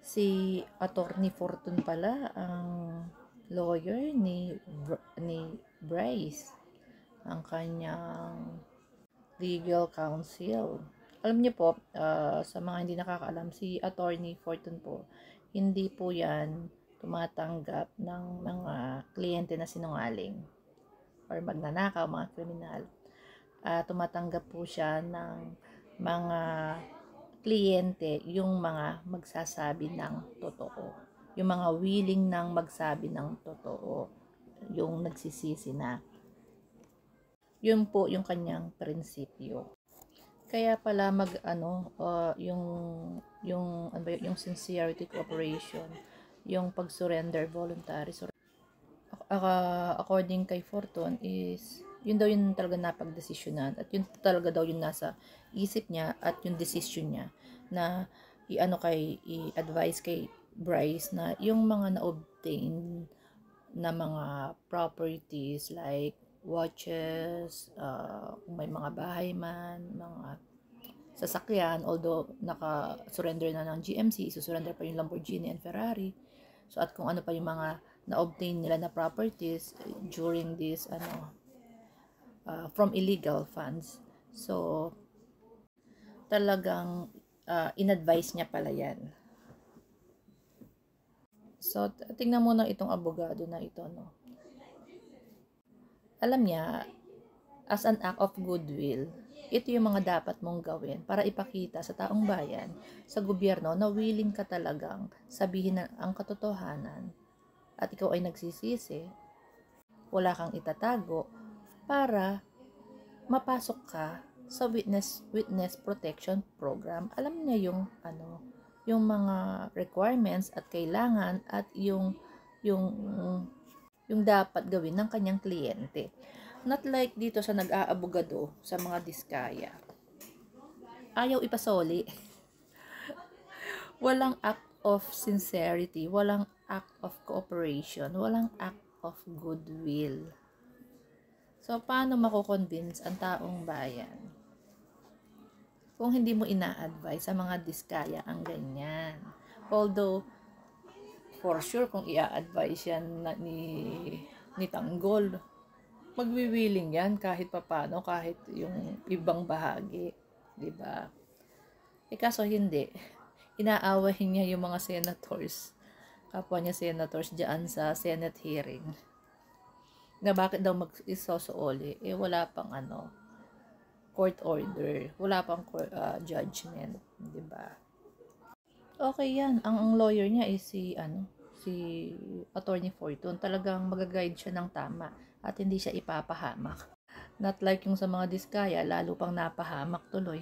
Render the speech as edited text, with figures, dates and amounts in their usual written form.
Si Attorney Fortune pala ang lawyer ni Bryce, ang kanyang legal counsel. Alam niyo po, sa mga hindi nakakaalam, si Attorney Fortune po, hindi po yan tumatanggap ng mga kliyente na sinungaling or magnanakaw, mga kriminal. Tumatanggap po siya ng mga kliyente, yung mga magsasabi ng totoo. Yung mga willing nang magsabi ng totoo. Yung nagsisisi na. Yun po yung kanyang prinsipyo. Kaya pala yung sincerity cooperation, yung pag-surrender voluntary according kay Fortune is yun daw yung talaga napagdesisyonan at yun talaga daw yung nasa isip niya at yung decision niya na i-advise kay Bryce na yung mga na-obtain na mga properties like watches, kung may mga bahay man, mga sasakyan, although naka-surrender na ng GMC, isusurrender pa yung Lamborghini and Ferrari. So at kung ano pa yung mga na-obtain nila na properties during this from illegal funds. So talagang in-advise niya pala yan. So tingnan mo na itong abogado na ito, no. Alam niya, as an act of goodwill, ito yung mga dapat mong gawin para ipakita sa taong bayan, sa gobyerno, na willing ka talagang sabihin ang katotohanan at ikaw ay nagsisisi, wala kang itatago, para mapasok ka sa witness protection program. Alam niya yung mga requirements at kailangan at yung dapat gawin ng kanyang kliyente. Not like dito sa nag-aabogado sa mga diskaya. Ayaw ipasoli. Walang act of sincerity, walang act of cooperation, walang act of goodwill. So, paano mako-convince ang taong bayan kung hindi mo ina-advise sa mga diskaya ang ganyan? Although, for sure, kung i-advise yan ni Tanggol, magwiwiling yan kahit papano, kahit yung ibang bahagi, di ba? Kaso hindi. Inaawahin niya yung mga senators, kapwa niya senators diyan sa Senate hearing. Na bakit daw mag-isosooli? Wala pang court order, wala pang judgment, di ba? Okay yan. Ang lawyer niya is si Attorney Fortune. Talagang mag-guide siya ng tama at hindi siya ipapahamak. Not like yung sa mga diskaya, lalo pang napahamak tuloy.